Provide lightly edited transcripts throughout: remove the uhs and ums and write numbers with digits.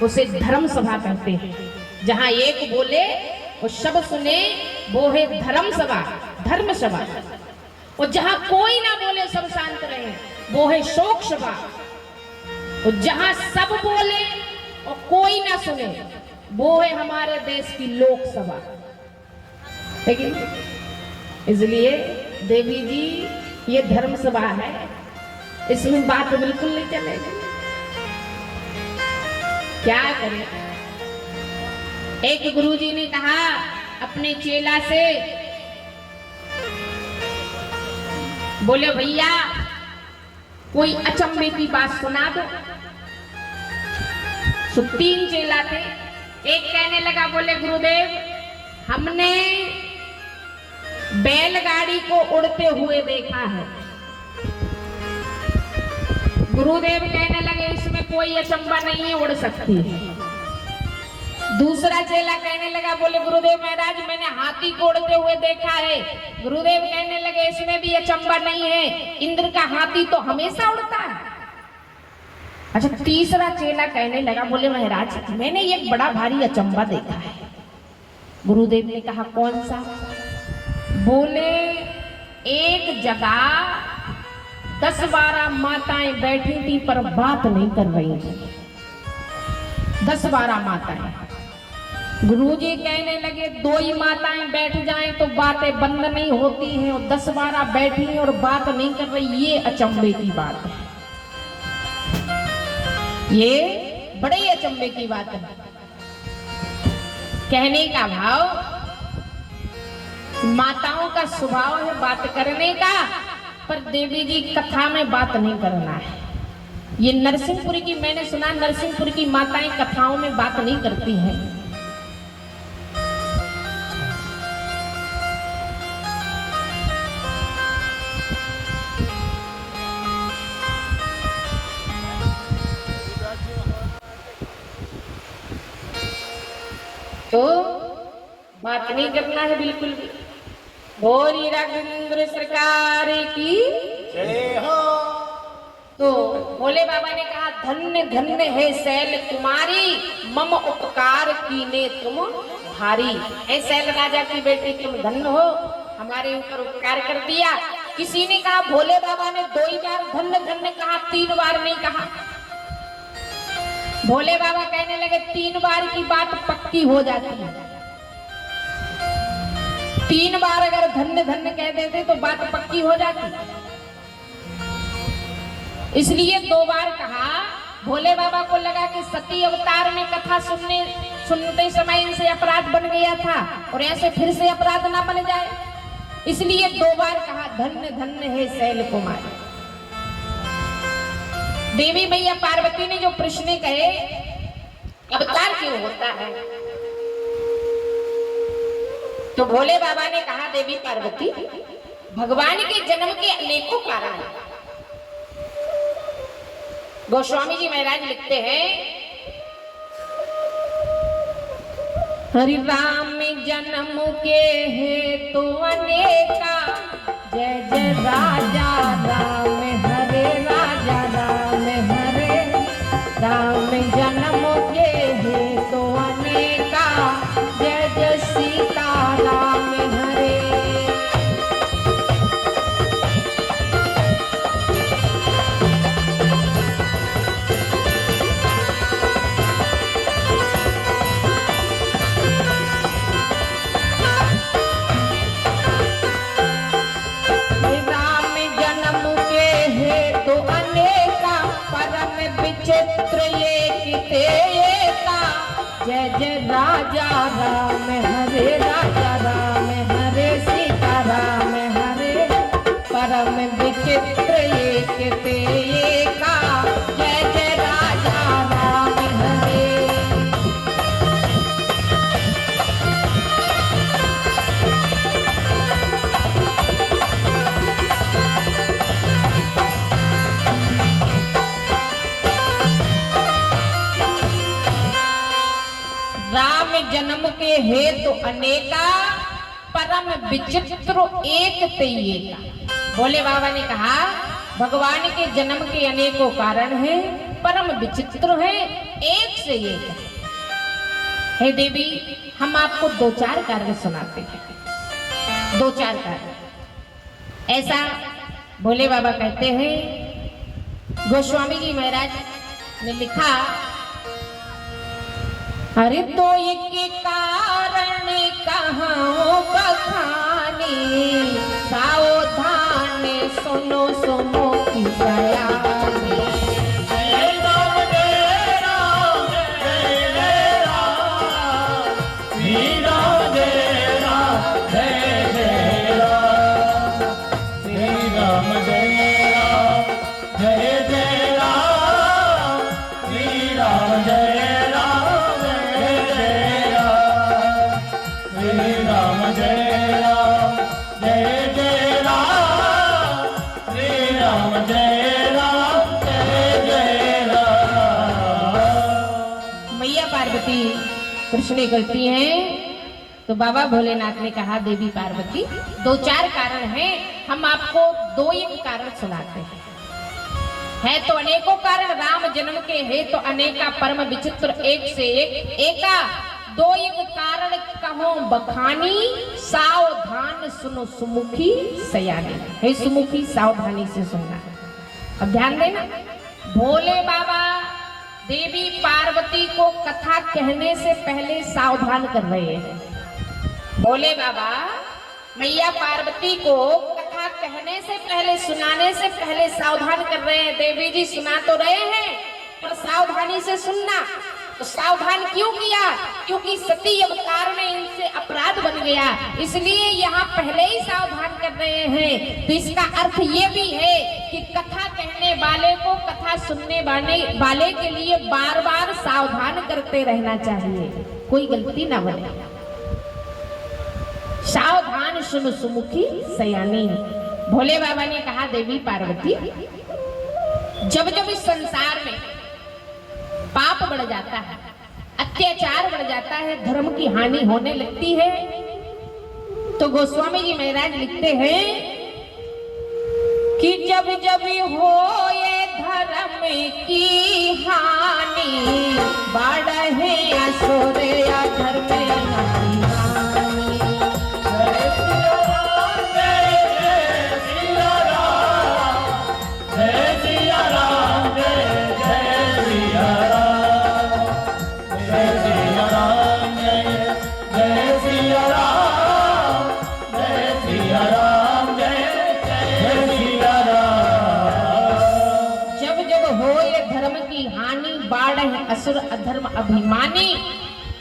उसे धर्म सभा कहते हैं। जहां एक बोले और सब सुने वो है धर्म सभा, धर्म सभा। और जहां कोई ना बोले सब शांत रहे वो है शोक सभा। और जहां सब बोले और कोई ना सुने वो है हमारे देश की लोकसभा। लेकिन इसलिए देवी जी ये धर्म सभा है, इसमें बात बिल्कुल नहीं चलेगी। क्या करें? एक गुरुजी ने कहा अपने चेला से, बोले भैया कोई अचंभे की बात सुना दो। तो 3 चेला थे। एक कहने लगा, बोले गुरुदेव हमने बैलगाड़ी को उड़ते हुए देखा है। गुरुदेव कहने लगे इसमें कोई अचंभा नहीं है, उड़ सकती है। दूसरा चेला कहने लगा, बोले गुरुदेव महाराज मैंने हाथी को उड़ते हुए देखा है। गुरुदेव कहने लगे इसमें भी अचंभा नहीं है, इंद्र का हाथी तो हमेशा उड़ता है। अच्छा, तीसरा चेला कहने लगा, बोले महाराज मैंने एक बड़ा भारी अचंभा देखा है। गुरुदेव ने कहा कौन सा? बोले एक जगह 10-12 माताएं बैठी थी पर बात नहीं कर रही थी। 10-12 माताएं। गुरुजी कहने लगे 2 ही माताएं बैठ जाएं तो बातें बंद नहीं होती हैं, और 10-12 बैठी हैं और बात नहीं कर रही, ये अचंभे की बात है। ये बड़े ही अचंभे की बात है। कहने का भाव, माताओं का स्वभाव है बात करने का, पर देवी जी कथा में बात नहीं करना है। ये नरसिंहपुर की, मैंने सुना नरसिंहपुर की माताएं कथाओं में बात नहीं करती हैं। तो बात नहीं करना है बिल्कुल भी। भोरी राघवेंद्र सरकार की जय हो। तो भोले बाबा ने कहा धन्य धन्य है शैल तुम्हारी, मम उपकार कीने तुम भारी। है शैल राजा की बेटी तुम धन्य हो, हमारे ऊपर उपकार कर दिया। किसी ने कहा भोले बाबा ने 2 ही बार धन्य धन्य कहा, 3 बार नहीं कहा। भोले बाबा कहने लगे 3 बार की बात पक्की हो जाती है। 3 बार अगर धन्य धन्य कह देते तो बात पक्की हो जाती। इसलिए 2 बार कहा। भोले बाबा को लगा कि सती अवतार में कथा सुनते समय इनसे अपराध बन गया था और ऐसे फिर से अपराध ना बन जाए, इसलिए 2 बार कहा धन्य धन्य है शैल कुमारी। देवी मैया पार्वती ने जो प्रश्न कहे अवतार क्यों होता है, तो भोले बाबा ने कहा देवी पार्वती भगवान के जन्म के अनेकों कारण हैं। गोस्वामी जी महाराज लिखते हैं, हरि राम जन्म के है तो अनेका, जय जय राजा राम हरे राजा राम हरे। राम जन्म के है तो अनेका, जय जय सीता राम हरे। चित्र एक तेता, जय जय राजा राम हरे राजा राम हरे। सीता राम हरे परम विचित्र एक तेका, जय जय राजा राम हरे। राम जन्म के हेतु अनेका, परम विचित्र एक तेयेका। भोले बाबा ने कहा भगवान के जन्म के अनेकों कारण हैं, परम विचित्र है, एक से एक है। हे देवी, हम आपको दो चार कार्य सुनाते हैं, दो चार कार्य। ऐसा भोले बाबा कहते हैं। गोस्वामी जी महाराज ने लिखा, अरे तो के कारण कहाँ बखानी, सावधान सुनो सुनो की सयानी। कृष्ण गलती है तो बाबा भोलेनाथ ने कहा, देवी पार्वती दो चार कारण हैं, हम आपको दो एक कारण सुनाते हैं। है तो अनेकों कारण राम जन्म के, है तो अनेका परम विचित्र एक से एक एका। दो एक कारण कहो बखानी, सावधान सुनो सुमुखी सयानी। हे सुमुखी, सावधानी से सुनना। अब ध्यान देना, भोले बाबा देवी पार्वती को कथा कहने से पहले सावधान कर रहे हैं। भोले बाबा मैया पार्वती को कथा कहने से पहले, सुनाने से पहले सावधान कर रहे हैं। देवी जी सुना तो रहे हैं पर सावधानी से सुनना। तो सावधान क्यों किया? क्योंकि सती अवतार में इनसे अपराध बन गया, इसलिए यहाँ पहले ही सावधान कर रहे हैं। तो इसका अर्थ ये भी है कि कथा कहने वाले को, कथा सुनने वाले के लिए बार बार सावधान करते रहना चाहिए, कोई गलती ना बने। सावधान सुन सुमुखी सयानी। भोले बाबा ने कहा, देवी पार्वती जब जब इस संसार में पाप बढ़ जाता है, अत्याचार बढ़ जाता है, धर्म की हानि होने लगती है, तो गोस्वामी जी महाराज लिखते हैं कि जब जब हो ये धर्म की हानि, बढ़े असुर या धर्म की हानि। असुर अधर्म अभिमानी,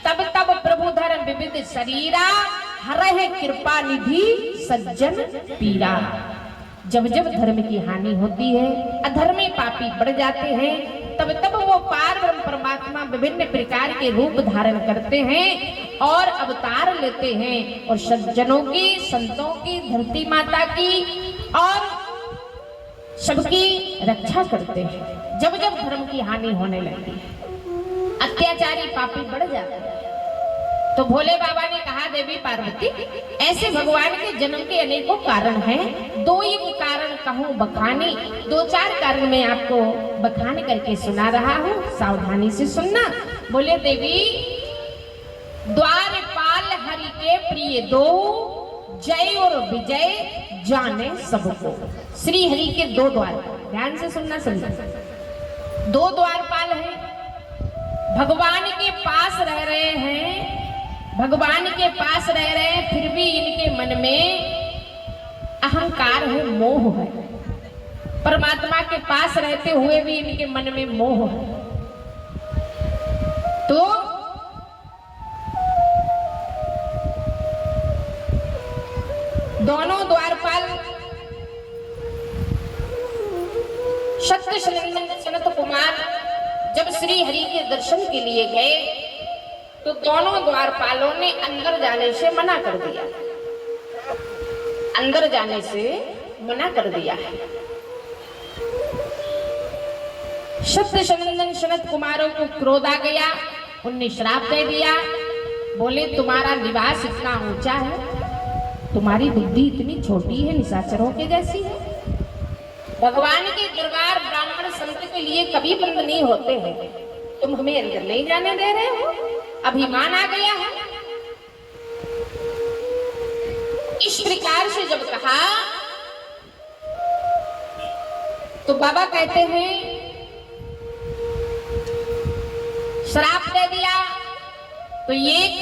तब तब प्रभु धर्म विविध शरीरा, हरहि कृपा निधि सज्जन पीरा। जब जब धर्म की हानि होती है, अधर्मी पापी बढ़ जाते हैं, तब तब वो पार ब्रह्म परमात्मा विभिन्न प्रकार के रूप धारण करते हैं और अवतार लेते हैं और सज्जनों की, संतों की, धरती माता की और सबकी रक्षा करते हैं। जब जब धर्म की हानि होने लगती है, अत्याचारी पापी बढ़ जाते हैं, तो भोले बाबा ने कहा, देवी पार्वती ऐसे भगवान के जन्म के अनेकों कारण हैं, दो एक कारण कहूँ बखानी। दो चार कारण मैं आपको बखान करके सुना रहा हूँ, सावधानी से सुनना। बोले, देवी द्वारपाल हरि के प्रिय दो, जय और विजय जाने सबको। श्री हरि के दो द्वार, ध्यान से सुनना, समझना। दो द्वारपाल हैं, भगवान के पास रह रहे हैं, भगवान के पास रह रहे हैं, फिर भी इनके मन में अहंकार है, मोह है। परमात्मा के पास रहते हुए भी इनके मन में मोह है। तो दोनों द्वारपाल सत्य सनत कुमार जब श्री हरि के दर्शन के लिए गए, तो दोनों द्वारपालों ने अंदर जाने से मना कर दिया, अंदर जाने से मना कर दिया है। सत्य सनत कुमारों को क्रोध आ गया, उनने श्राप दे दिया। बोले, तुम्हारा निवास इतना ऊंचा है, तुम्हारी बुद्धि इतनी छोटी है, निशाचरों के जैसी है। भगवान के दरबार ब्राह्मण संत के लिए कभी बंद नहीं होते हैं। तुम हमें अंदर नहीं जाने दे रहे हो, अभिमान आ गया है। इस प्रकार से जब कहा तो बाबा कहते हैं श्राप दे दिया। तो एक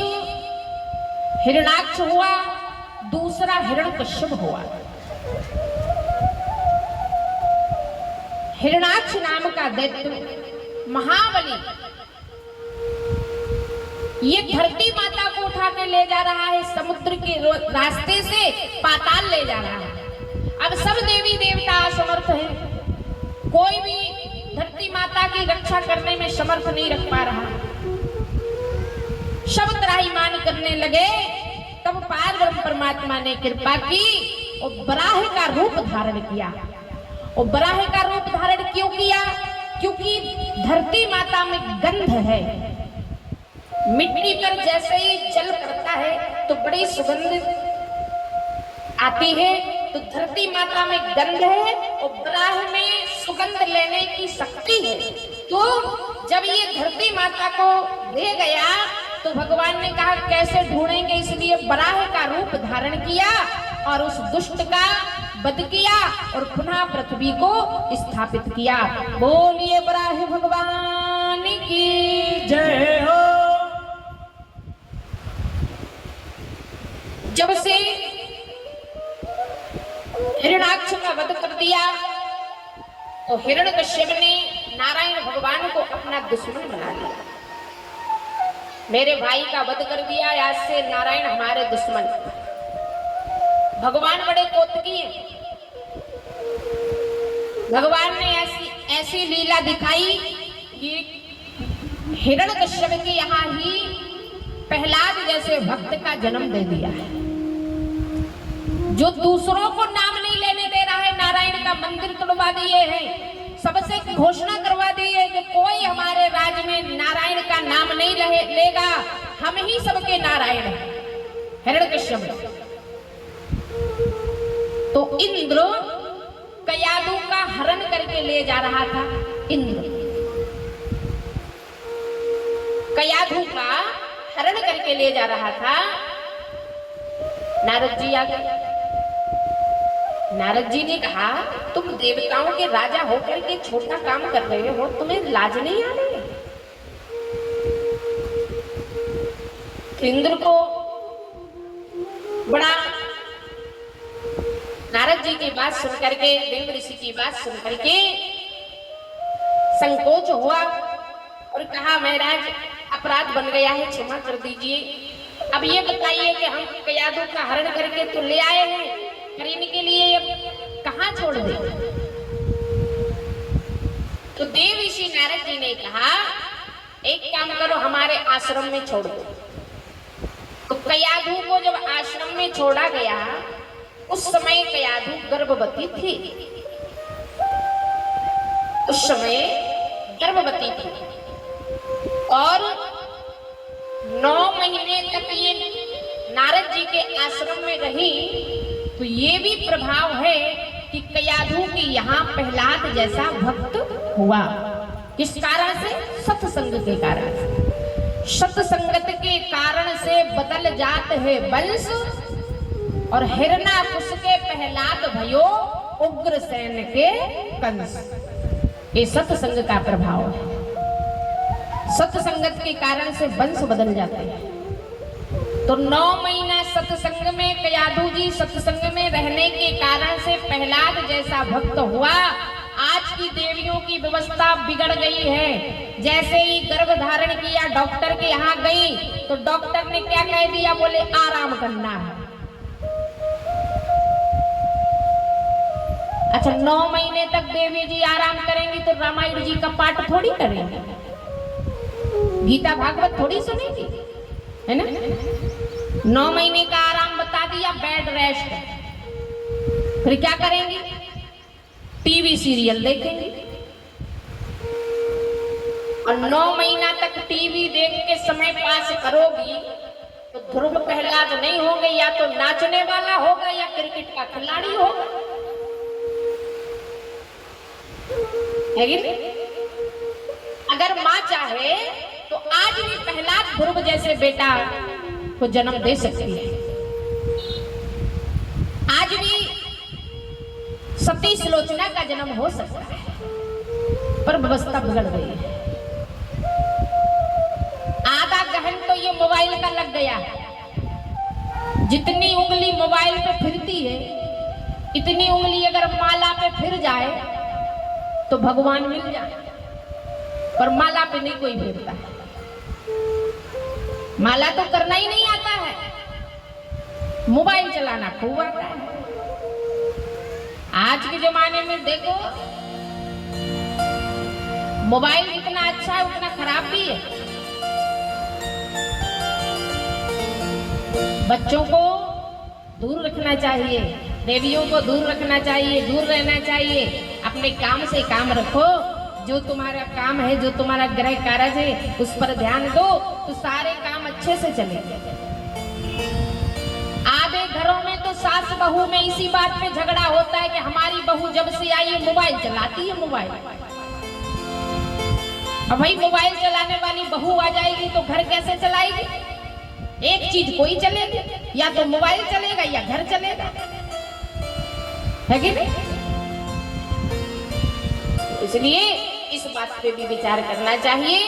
हिरणाक्ष हुआ, दूसरा हिरण्यकश्यप हुआ। हिरणाक्ष नाम का दैत्य महाबली ये धरती माता को उठा के ले जा रहा है, समुद्र के रास्ते से पाताल ले जा रहा है। अब सब देवी देवता असमर्थ हैं, कोई भी धरती माता की रक्षा करने में समर्थ नहीं रख पा रहा। सब त्राहिमाम करने लगे। तब पार ब्रह्म परमात्मा ने कृपा की और बराह का रूप धारण किया। और बराह का रूप धारण क्यों किया? क्योंकि धरती माता में गंध है। मिट्टी पर जैसे ही जल पड़ता है तो बड़ी सुगंध आती है। तो धरती माता में गंध है और बराह में सुगंध लेने की शक्ति है। तो जब ये धरती माता को ले गया तो भगवान ने कहा कैसे ढूंढेंगे, इसलिए बराह का रूप धारण किया और उस दुष्ट का वध किया और पुनः पृथ्वी को स्थापित किया। बोलिए बराह भगवान की जय हो। जब से हिरणाक्ष का वध कर दिया तो हिरण्यकश्यप ने नारायण भगवान को अपना दुश्मन बना लिया। मेरे भाई का वध कर दिया, आज से नारायण हमारे दुश्मन। भगवान बड़े कोतकी हैं। भगवान ने ऐसी लीला दिखाई कि हिरण्यकश्यप के यहाँ ही प्रहलाद जैसे भक्त का जन्म दे दिया है, जो दूसरों को नाम नहीं लेने दे रहा है। नारायण का मंदिर तोड़वा दिए हैं, सबसे घोषणा करवा दी है कि कोई हमारे राज्य में नारायण का नाम नहीं लेगा, हम ही सबके नारायण हैं। हिरण्यकश्यप तो इंद्र कयाधु का हरण करके ले जा रहा था। इंद्र कयाधु का हरण करके ले जा रहा था। नारद जी आ गए। नारद जी ने कहा तुम देवताओं के राजा होकर के छोटा काम कर रहे हो, तुम्हें लाज नहीं आ रही? इंद्र को बड़ा नारद जी की बात सुन करके, देव ऋषि की बात सुन करके संकोच हुआ और कहा महाराज अपराध बन गया है, क्षमा कर दीजिए। अब ये बताइए कि हम कयाधु का हरण करके तो ले आए हैं, पर इनके लिए कहाँ छोड़ दे? तो देव ऋषि नारद जी ने कहा एक काम करो, हमारे आश्रम में छोड़ दो। तो कयाधु को जब आश्रम में छोड़ा गया उस समय कयाधु गर्भवती थी। उस समय गर्भवती थी और 9 महीने तक ये नारद जी के आश्रम में रही। तो ये भी प्रभाव है कि कयाधु के यहाँ प्रहलाद जैसा भक्त हुआ। किस कारण से? सत्संग के कारण से। सत्संगत के कारण से बदल जाते हैं वंश और हिरणाकुश के प्रहलाद भयो उग्रसेन के कंस। ये सत्संग का प्रभाव है। सत्संगत के कारण से वंश बदल जाते हैं। तो 9 महीना सत्संग में कयाधु जी सत्संग में रहने के कारण से प्रहलाद जैसा भक्त हुआ। आज की देवियों की व्यवस्था बिगड़ गई है। जैसे ही गर्भ धारण किया डॉक्टर के यहाँ गई तो डॉक्टर ने क्या कह दिया? बोले आराम करना है। अच्छा 9 महीने तक देवी जी आराम करेंगी तो रामायण जी का पाठ थोड़ी करेंगे, गीता भागवत थोड़ी सुनेंगी, है ना? 9 महीने का आराम बता दिया, बेड रेस्ट। फिर क्या करेंगी? टीवी सीरियल देखेंगे। और 9 महीना तक टीवी देख के समय पास करोगी तो ध्रुव प्रहलाद नहीं होंगे, या तो नाचने वाला होगा या क्रिकेट का खिलाड़ी होगा, है कि नहीं? अगर माँ चाहे तो आज भी प्रहलाद ध्रुव जैसे बेटा को जन्म दे सकती है। आज भी सती सुलोचना का जन्म हो सकता है, पर व्यवस्था बिगड़ गई है। आधा गहन तो ये मोबाइल का लग गया है। जितनी उंगली मोबाइल पे फिरती है, इतनी उंगली अगर माला पे फिर जाए तो भगवान मिल जाए, पर माला पे नहीं कोई फिरता है। माला तो करना ही नहीं आता है, मोबाइल चलाना खूब आता है। आज के जमाने में देखो, मोबाइल जितना अच्छा है उतना खराब भी है। बच्चों को दूर रखना चाहिए, देवियों को दूर रखना चाहिए, दूर रहना चाहिए। अपने काम से काम रखो, जो तुम्हारा काम है, जो तुम्हारा गृह कार्य है, उस पर ध्यान दो तो सारे काम अच्छे से चलेंगे। आधे घरों में तो सास बहू में इसी बात पे झगड़ा होता है कि हमारी बहू जब से आई है मोबाइल चलाती है। मोबाइल, अब भाई मोबाइल चलाने वाली बहू आ जाएगी तो घर कैसे चलाएगी? एक चीज कोई चलेगी, या तो मोबाइल चलेगा या घर चलेगा, है कि नहीं? इसलिए इस बात पे भी विचार करना चाहिए।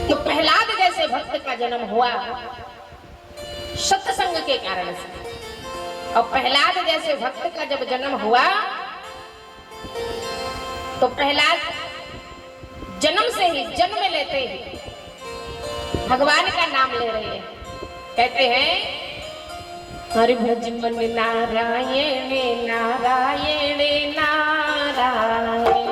तो प्रहलाद जैसे भक्त का जन्म हुआ सत्संग के कारण से, और प्रहलाद जैसे भक्त का जब जन्म हुआ तो प्रहलाद जन्म से ही, जन्म लेते ही भगवान का नाम ले रहे हैं। कहते हैं हरि भज मन नारायण नारायण नारायण,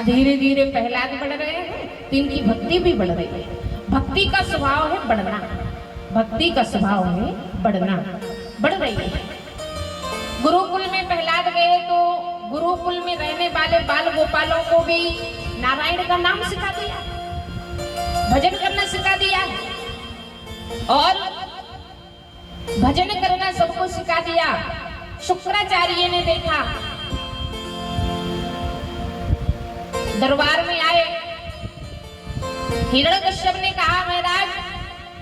धीरे धीरे प्रहलाद बढ़ रहे हैं तो इनकी भक्ति भी बढ़ रही है। भक्ति का स्वभाव है बढ़ना, भक्ति का स्वभाव है बढ़ना, बढ़ रही है। गुरुकुल में प्रहलाद गए तो गुरुकुल में रहने वाले बाल गोपालों को भी नारायण का नाम सिखा दिया, भजन करना सिखा दिया, और भजन करना सबको सिखा दिया। शुक्राचार्य ने देखा, दरबार में आए, हिरण्यकश्यप ने कहा महाराज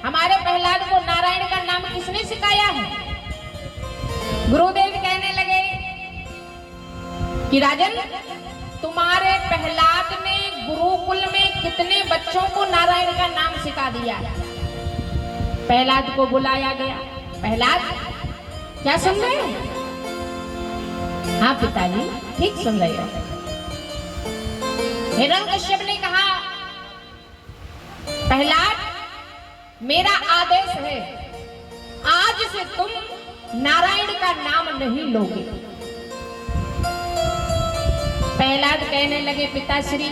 हमारे प्रहलाद को नारायण का नाम किसने सिखाया है? गुरुदेव कहने लगे कि राजन तुम्हारे प्रहलाद ने गुरुकुल में कितने बच्चों को नारायण का नाम सिखा दिया। प्रहलाद को बुलाया गया। प्रहलाद क्या सुन रहे हैं? हाँ पिताजी ठीक सुन रहे हैं। हिरण्यकश्यप ने कहा प्रहलाद मेरा आदेश है, आज से तुम नारायण का नाम नहीं लोगे। प्रहलाद कहने लगे पिताश्री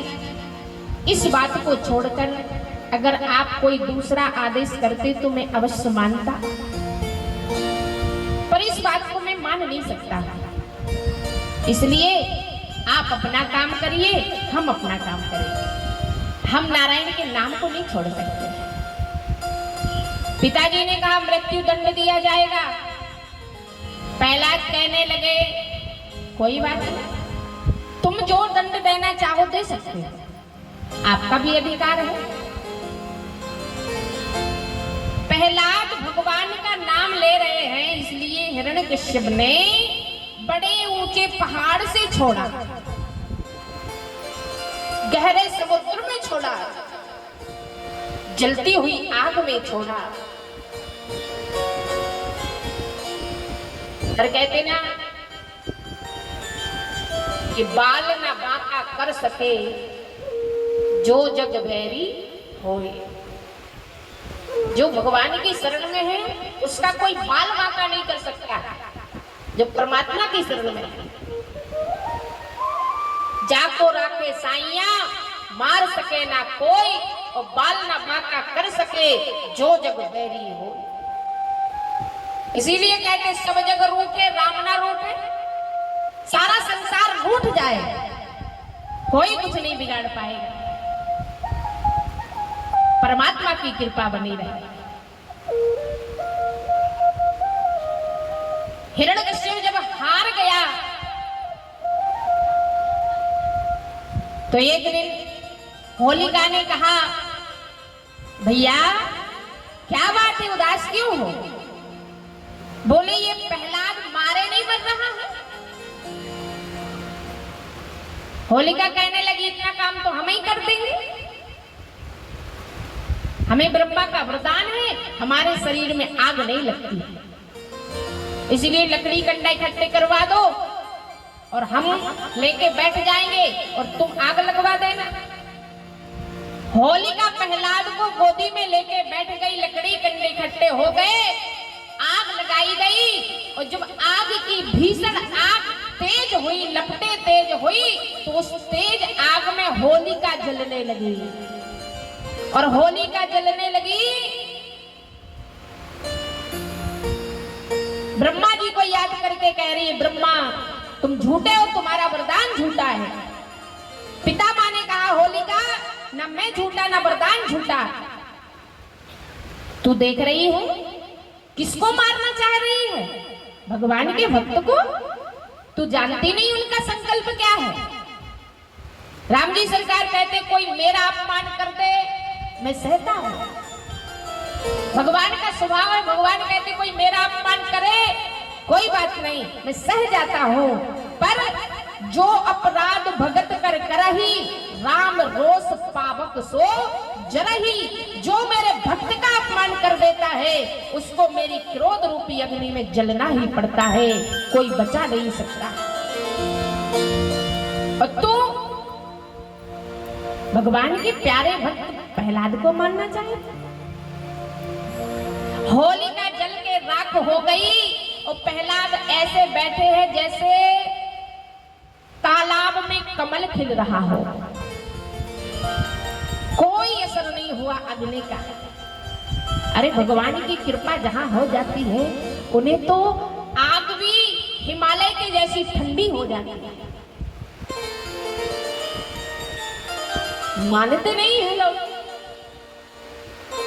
इस बात को छोड़कर अगर आप कोई दूसरा आदेश करते तो मैं अवश्य मानता, पर इस बात को मैं मान नहीं सकता। इसलिए आप अपना काम करिए, हम अपना काम करेंगे। हम नारायण के नाम को नहीं छोड़ सकते। पिताजी ने कहा मृत्यु दंड दिया जाएगा। प्रहलाद कहने लगे कोई बात नहीं, तुम जो दंड देना चाहो दे सकते हो, आपका भी अधिकार है। प्रहलाद भगवान का नाम ले रहे हैं, इसलिए हिरण्यकश्यप ने बड़े ऊंचे पहाड़ से छोड़ा, गहरे समुद्र में छोड़ा, जलती हुई आग में छोड़ा। और कहते ना कि बाल ना बांका कर सके जो जग बैरी होए। जो भगवान की शरण में है उसका कोई बाल बांका नहीं कर सकता। जो परमात्मा की शरण में है, जाको राखे साइया मार सके ना कोई, और बाल ना बांका कर सके जो जग बैरी हो। इसीलिए कहते सब जग रूठे राम ना रूठे। सारा संसार रूठ जाए, कोई कुछ नहीं बिगाड़ पाएगा, परमात्मा की कृपा बनी रहे। हिरण्यकश्यप जब हार गया तो एक दिन होलिका ने कहा भैया क्या बात है, उदास क्यों हो? बोले ये प्रहलाद मारे नहीं बन रहा है। होलिका कहने लगी इतना काम तो हम ही कर देंगे, हमें ब्रह्मा का वरदान है, हमारे शरीर में आग नहीं लगती, इसलिए लकड़ी कंडा इकट्ठे करवा दो और हम लेके बैठ जाएंगे और तुम आग लगवा देना। होलिका प्रहलाद को गोदी में लेके बैठ गई, लकड़ी कंडे इकट्ठे हो गए, आग लगाई गई। और जब आग की भीषण आग तेज हुई, लपटे तेज हुई, तो उस तेज आग में होलिका जलने लगी। और होलिका जलने लगी, ब्रह्मा जी को याद करके कह रही है ब्रह्मा तुम झूठे हो, तुम्हारा वरदान झूठा है। पिता माँ ने कहा होलिका ना मैं झूठा ना वरदान झूठा, तू देख रही है किसको मारना चाह रही है? भगवान के भक्त को। तू जानती नहीं उनका संकल्प क्या है। राम जी सरकार कहते कोई मेरा अपमान कर दे मैं सहता हूं, भगवान का स्वभाव है। भगवान कहते कोई मेरा अपमान करे कोई बात नहीं, मैं सह जाता हूं, पर जो अपराध भगत कर करही राम रोष पावक सो जरही। जो मेरे भक्त का अपमान कर देता है उसको मेरी क्रोध रूपी अग्नि में जलना ही पड़ता है, कोई बचा नहीं सकता। और तू भगवान के प्यारे भक्त प्रहलाद को मानना चाहिए। होलिका जल के राख हो गई और प्रहलाद ऐसे बैठे हैं जैसे तालाब में कमल खिल रहा हो, कोई असर नहीं हुआ अग्नि का। अरे भगवान की कृपा जहां हो जाती है उन्हें तो आग भी हिमालय की जैसी ठंडी हो जाती है। मानते नहीं है लोग,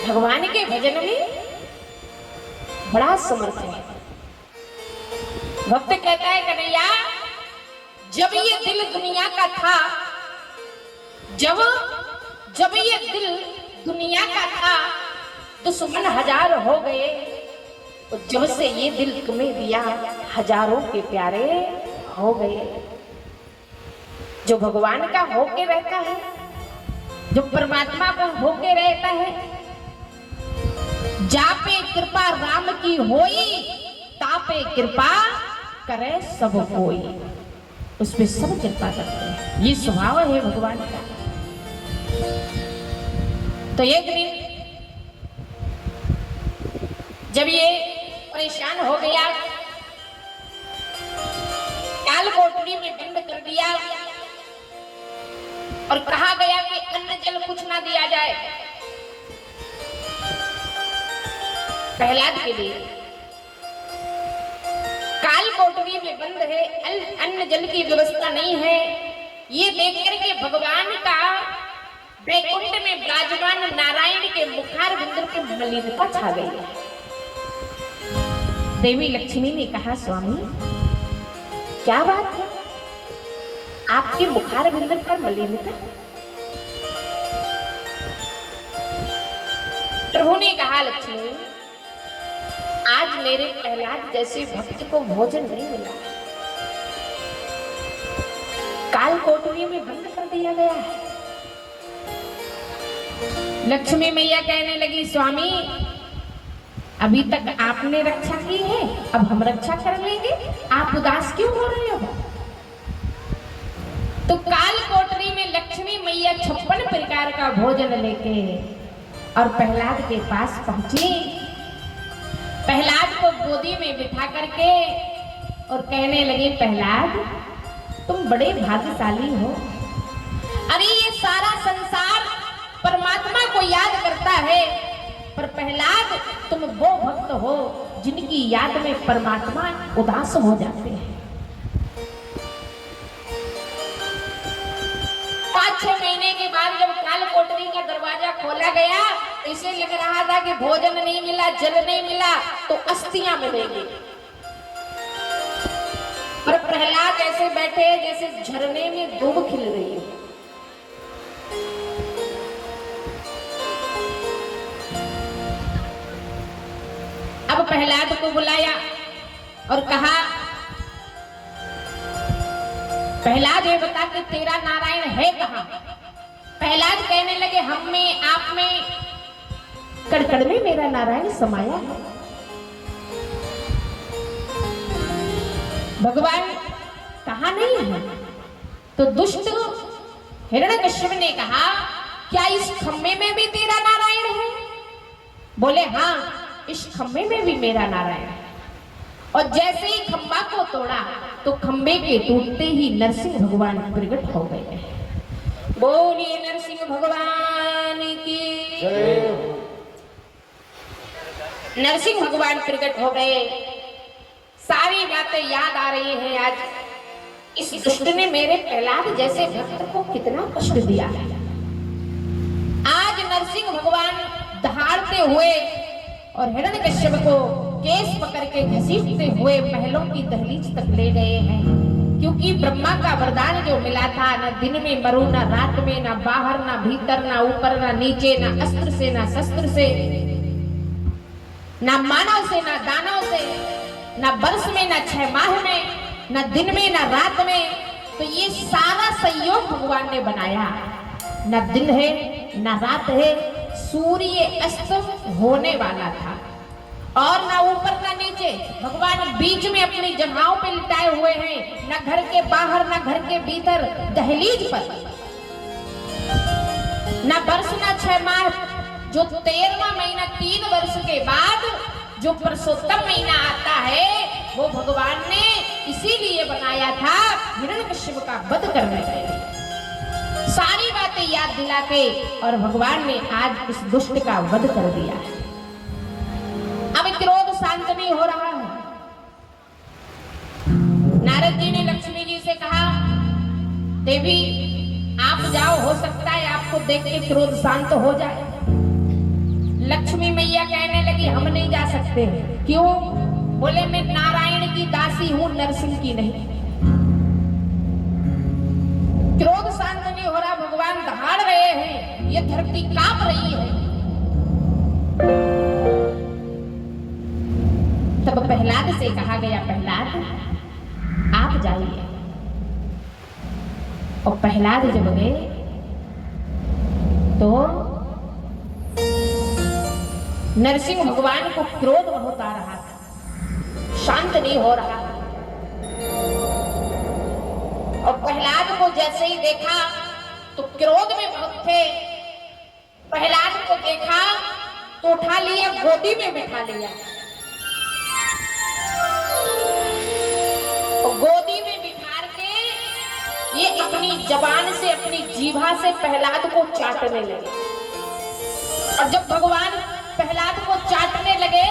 भगवान के भजन में बड़ा समर्थ है। भक्त कहता है कन्हैया जब ये दिल दुनिया का था, जब ये दिल दुनिया का था दुश्मन हजार हो गए, और जब से ये दिल तुम्हें दिया हजारों के प्यारे हो गए। जो भगवान का होके रहता है, जो परमात्मा को होके रहता है, जापे कृपा राम की होई, तापे कृपा करे सब कोई। उस पे सब कृपा करते हैं, ये स्वभाव है भगवान का। तो एक दिन जब ये परेशान हो गया, काल कोठरी में बंद कर दिया और कहा गया कि अन्न जल कुछ ना दिया जाए प्रहलाद के लिए। काल कोठरी में बंद है, अन्न जल की व्यवस्था नहीं है। ये देख करके भगवान का वैकुंठ में विराजमान नारायण के मुखार बिंदु पे मलिनता छा गई है। देवी लक्ष्मी ने कहा, स्वामी क्या बात है, आपके मुखार बिंदु पर मलिनता? प्रभु ने कहा, लक्ष्मी आज मेरे प्रहलाद जैसे भक्त को भोजन नहीं मिला, काल कोठरी में बंद कर दिया गया है। लक्ष्मी मैया कहने लगी, स्वामी अभी तक आपने रक्षा की है, अब हम रक्षा कर लेंगे, आप उदास क्यों हो रहे हो? तो काल कोठरी में लक्ष्मी मैया 56 प्रकार का भोजन लेके और प्रहलाद के पास पहुंची। प्रहलाद को गोदी में बिठा करके और कहने लगे, प्रहलाद तुम बड़े भाग्यशाली हो। अरे ये सारा संसार परमात्मा को याद करता है, पर प्रहलाद तुम वो भक्त हो जिनकी याद में परमात्मा उदास हो जाते हैं। 5-6 महीने के बाद जब काल कोठरी का दरवाजा खोला गया, इसे लग रहा था कि भोजन नहीं मिला, जल नहीं मिला तो अस्थियां मिलेंगी, पर प्रहलाद ऐसे बैठे जैसे झरने में दूब खिल रही है। अब प्रहलाद को बुलाया और कहा, प्रहलाद ये बता कि तेरा नारायण है कहां? प्रहलाद कहने लगे, हम में आप में कड़कड़ में मेरा नारायण समाया है। भगवान कहा नहीं है? तो दुष्ट हिरण्यकश्यप ने कहा, क्या इस खम्भे में भी तेरा नारायण है? बोले हाँ, इस खम्भे में भी मेरा नारायण है। और जैसे ही खंबा को तोड़ा तो खंबे के टूटते ही नरसिंह भगवान प्रकट हो गए। बोलिए नरसिंह भगवान की जय। नरसिंह भगवान प्रकट हो गए। सारी बातें याद आ रही हैं। आज इस दुष्ट ने मेरे प्रहलाद जैसे भक्त को कितना कष्ट दिया है। आज नरसिंह भगवान दहाड़ते हुए और हिरण्यकश्यप को केस पकड़ के घसीटते हुए महलों की दहलीज तक ले गए हैं, क्योंकि ब्रह्मा का वरदान जो मिला था, न दिन में मरू, न रात में, न बाहर, न भीतर, न ऊपर, न नीचे, न अस्त्र से, न शस्त्र से, न मानव से, न दानव से, न वर्ष में, न 6 माह में, न दिन में, न रात में। तो ये सारा संयोग भगवान ने बनाया। न दिन है न रात है, सूर्य अस्त होने वाला था और ना ऊपर ना नीचे। भगवान बीच में अपनी जगहों पे लिटाए हुए हैं, ना घर के बाहर ना घर के भीतर, दहलीज पर। ना वर्ष ना 6 माह, जो 13वां महीना 3 वर्ष के बाद जो पुरुषोत्तम महीना आता है, वो भगवान ने इसीलिए बनाया था हिरण्यकश्यप का वध करने के लिए। सारी बातें याद दिला के और भगवान ने आज इस दुष्ट का वध कर दिया है। अब क्रोध शांत नहीं हो रहा है। नारद जी ने लक्ष्मी जी से कहा, देवी आप जाओ, हो सकता है आपको देख के क्रोध शांत हो जाए। लक्ष्मी मैया कहने लगी, हम नहीं जा सकते। क्यों? बोले मैं नारायण की दासी हूं, नरसिंह की नहीं। क्रोध शांत नहीं हो रहा, भगवान दहाड़ रहे हैं, ये धरती कांप रही है। तब प्रहलाद से कहा गया, प्रहलाद आप जाइए। और प्रहलाद जब गए तो नरसिंह भगवान को क्रोध बहुत आ रहा था, शांत नहीं हो रहा। और प्रहलाद को जैसे ही देखा तो क्रोध में बहुत थे। प्रहलाद को देखा तो उठा लिया, गोदी में बिठा लिया और गोदी में बिठा के ये अपनी जबान से, अपनी जीभा से प्रहलाद को चाटने लगे। और जब भगवान प्रहलाद को चाटने लगे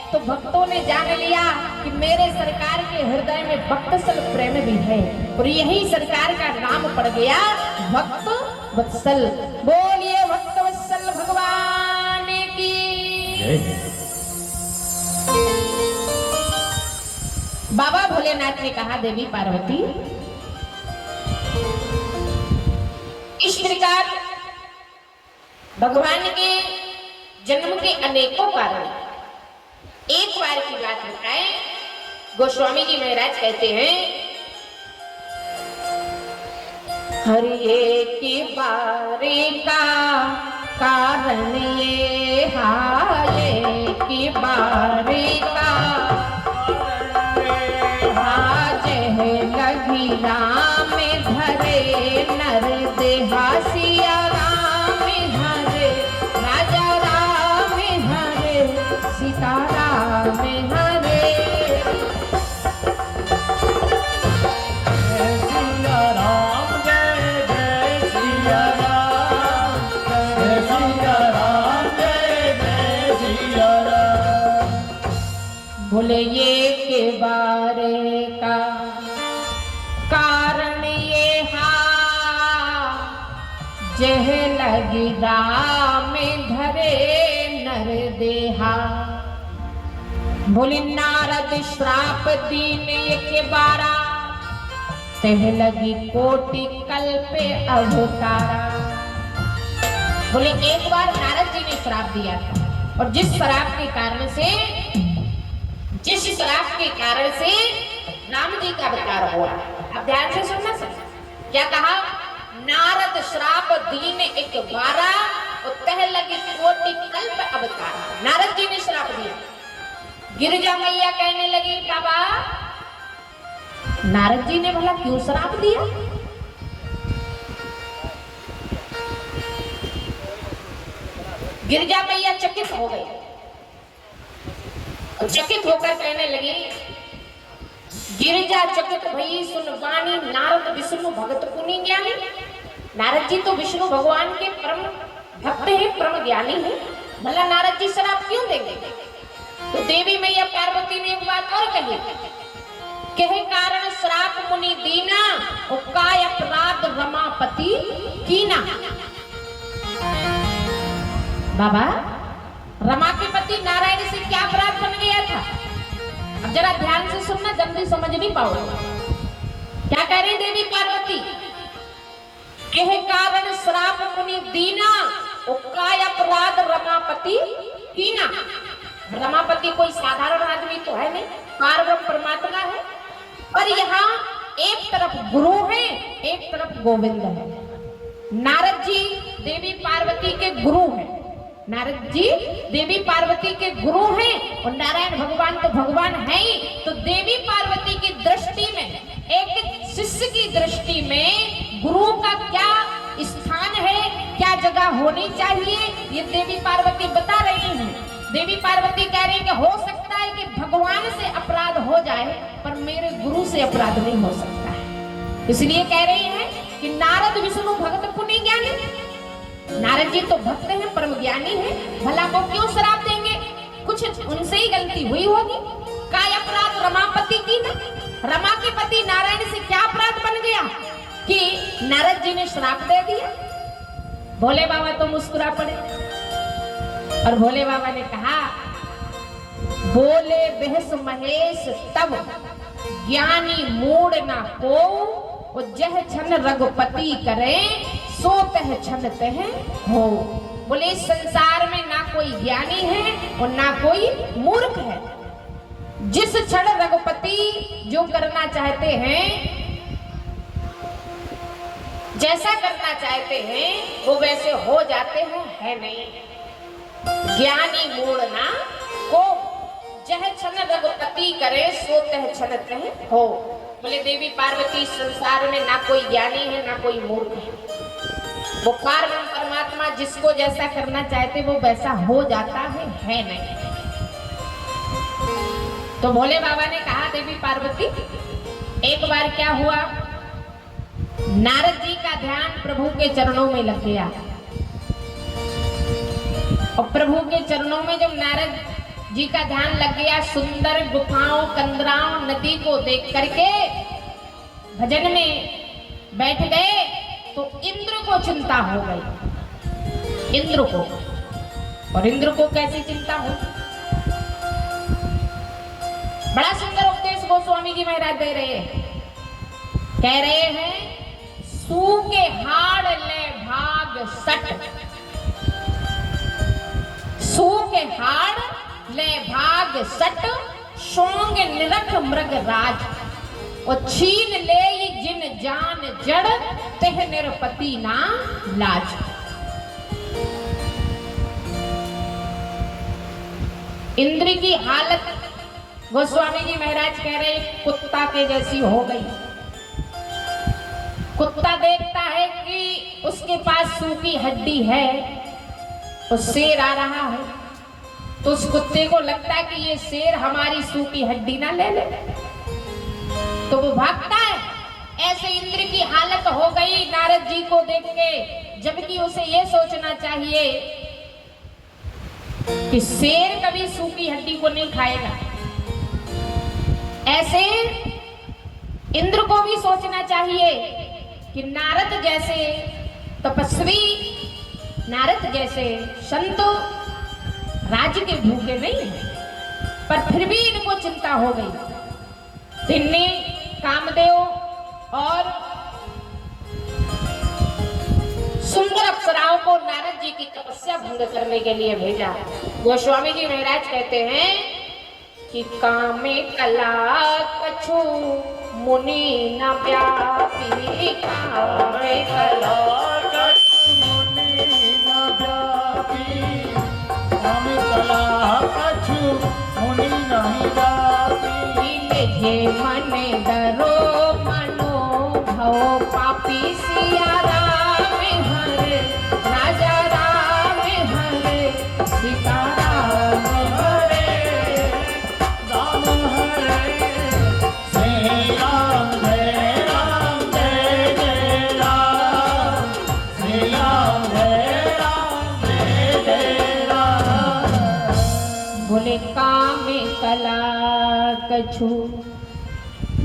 तो भक्तों ने जान लिया कि मेरे सरकार के हृदय में भक्तसल प्रेम भी है, और यही सरकार का नाम पड़ गया भक्त वत्सल। बोलिए जय। बाबा भोलेनाथ ने कहा देवी पार्वती, इस प्रकार भगवान के जन्म के अनेकों कारण, एक बार की बात बताएं। गोस्वामी जी महाराज कहते हैं, हर एक बारे का कारण ये हाय की बारे का जह लगी राम धरे नर देहा सिया राम हरे राजा राम हरे सीता राम हरे। सिया राम जय जय सिया राम, जय सिया राम जय जय सिया राम। बोले ये के बारे का कारण ये हा जह लगी राम धरे नर देहा। बोले नारद श्राप दीन के बारा तह लगी कोटि कल्पे अवतारा। बोले एक बार नारद जी ने श्राप दिया था और जिस श्राप के कारण से राम जी का अवतार हुआ। अब ध्यान से सुनना सर, क्या कहा? नारद श्राप दीन एक बारा तह लगी कोटि कल्प अवतार। नारद जी ने श्राप दिया। गिरिजा मैया कहने लगी, बाबा नारद जी ने भला क्यों श्राप दिया? गिरिजा मैया चकित हो गई। चकित होकर कहने लगी, गिरिजा चकित भई सुन वाणी नारद विष्णु भगत पुनि ज्ञानी। नारद जी तो विष्णु भगवान के परम भक्त हैं, परम ज्ञानी हैं, भला नारद जी श्राप क्यों देंगे? तो देवी मैया पार्वती ने एक बात और कही, कहे कारण श्राप मुनि दीना काय अपराध रमापति कीना। बाबा रमा के पति नारायण से क्या अपराध बन गया था? अब जरा ध्यान से सुनना, जल्दी समझ नहीं पाओगे। क्या कह रही देवी पार्वती? कहे कारण श्राप मुनि दीना काय अपराध रमापति कीना। रमापति कोई साधारण आदमी तो है नहीं, पारब्रह्म परमात्मा है। पर यहाँ एक तरफ गुरु है, एक तरफ गोविंद है। नारद जी देवी पार्वती के गुरु हैं। नारद जी देवी पार्वती के गुरु हैं और नारायण भगवान तो भगवान है ही। तो देवी पार्वती की दृष्टि में, एक शिष्य की दृष्टि में गुरु का क्या स्थान है, क्या जगह होनी चाहिए, ये देवी पार्वती बता रही हैं। देवी पार्वती कह रही कि हो सकता है कि भगवान से अपराध हो जाए पर मेरे गुरु से अपराध नहीं हो सकता है। इसलिए कह रही है कि नारद विष्णु भगत पुनि ज्ञानी। नारद जी तो भक्त हैं, परम ज्ञानी हैं, भला वो क्यों श्राप देंगे? कुछ उनसे ही गलती हुई होगी। काय अपराध रमापति की ना, रमा के पति नारायण से क्या अपराध बन गया कि नारद जी ने श्राप दे दिया? भोले बाबा तो मुस्कुरा पड़े और भोले बाबा ने कहा, बोले बेहस महेश तब ज्ञानी मूड ना को जह छन रघुपति करे सो तह छन तह हो। बोले इस संसार में ना कोई ज्ञानी है और ना कोई मूर्ख है। जिस क्षण रघुपति जो करना चाहते हैं, जैसा करना चाहते हैं वो वैसे हो जाते हैं, है नहीं। ज्ञानी मूड ना को जह छन रघुपति करे सो तह छन तह हो। बोले देवी पार्वती संसार में ना कोई ज्ञानी है ना कोई मूर्ख है। वो पारब्रह्म परमात्मा जिसको जैसा करना चाहते वो वैसा हो जाता है नहीं। तो भोले बाबा ने कहा, देवी पार्वती एक बार क्या हुआ, नारद जी का ध्यान प्रभु के चरणों में लग गया और प्रभु के चरणों में जब नारद जी का ध्यान लग गया, सुंदर गुफाओं कंदराओं नदी को देख करके भजन में बैठ गए तो इंद्र को चिंता हो गई। इंद्र को, और इंद्र को कैसी चिंता हो। बड़ा सुंदर उपदेश गोस्वामी जी महाराज दे रहे हैं। कह रहे हैं सू के हाड़ ले भाग सट, सू के हाड़ ले भाग सट, सोंग निरख मृग राज, और छीन ले जिन जान जड़, तेह निरपति ना लाज। इंद्र की हालत गोस्वामी जी महाराज कह रहे कुत्ता के जैसी हो गई। कुत्ता देखता है कि उसके पास सूखी हड्डी है, और शेर आ रहा है, तो उस कुत्ते को लगता है कि ये शेर हमारी सूखी हड्डी ना ले ले, तो वो भागता है। ऐसे इंद्र की हालत हो गई नारद जी को देख के, जबकि उसे ये सोचना चाहिए कि शेर कभी सूखी हड्डी को नहीं खाएगा। ऐसे इंद्र को भी सोचना चाहिए कि नारद जैसे तपस्वी, नारद जैसे संत राज्य के भूखे नहीं है, पर फिर भी इनको चिंता हो गई। इनने कामदेव और सुंदर अप्सराओं को नारद जी की तपस्या भंग करने के लिए भेजा। गोस्वामी जी महाराज कहते हैं कि कामे कला कछु मुनि न व्यापी, कामे कला कछु मुनि न व्यापी, कामे कला कछु मुनि नहीं व्यापी। निजे मन डरो मनो भव पापी, सिया राम हरे राजा राम हरे, सीता राम हरे राम हरे, श्री राम जय राम जय जय राम, श्री राम जय राम। बोले कामे कला कछु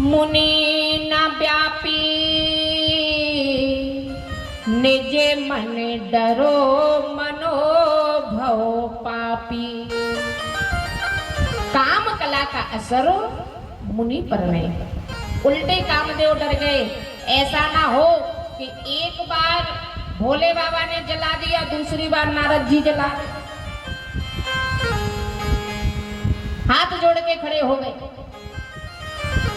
मुनि न व्यापी, निजे मन डरो मनो भव पापी। काम कला का असर मुनि पर नहीं, उल्टे कामदेव डर गए। ऐसा ना हो कि एक बार भोले बाबा ने जला दिया, दूसरी बार नारद जी जला, हाथ जोड़ के खड़े हो गए।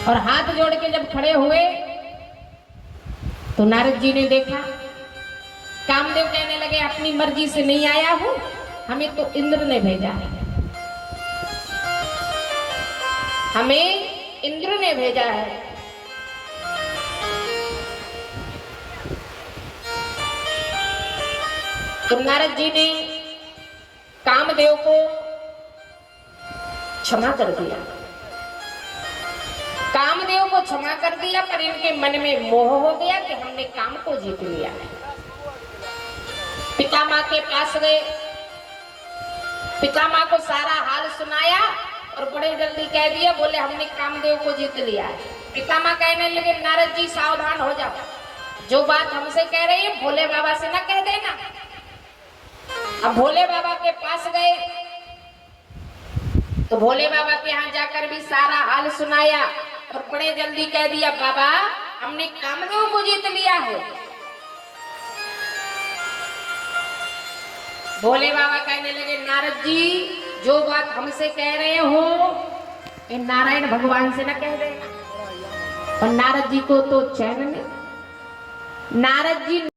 और हाथ जोड़ के जब खड़े हुए तो नारद जी ने देखा, कामदेव कहने लगे अपनी मर्जी से नहीं आया हूं, हमें तो इंद्र ने भेजा है, हमें इंद्र ने भेजा है। तो नारद जी ने कामदेव को क्षमा कर दिया, कामदेव को क्षमा कर दिया, पर इनके मन में मोह हो गया कि हमने काम को जीत लिया। पिता माँ के पास गए, पिता माँ को सारा हाल सुनाया और बड़े जल्दी कह दिया, बोले हमने कामदेव को जीत लिया है। पिता माँ कहने लगे नारद जी सावधान हो जाओ, जो बात हमसे कह रही है भोले बाबा से ना कह देना। अब भोले बाबा के पास गए तो भोले बाबा के यहाँ जाकर भी सारा हाल सुनाया और बड़े जल्दी कह दिया बाबा हमने कामदेव को जीत लिया है। भोले बाबा कहने लगे नारद जी जो बात हमसे कह रहे हो ये नारायण भगवान से न कह देना। और नारद जी को तो चैन नहीं, नारद जी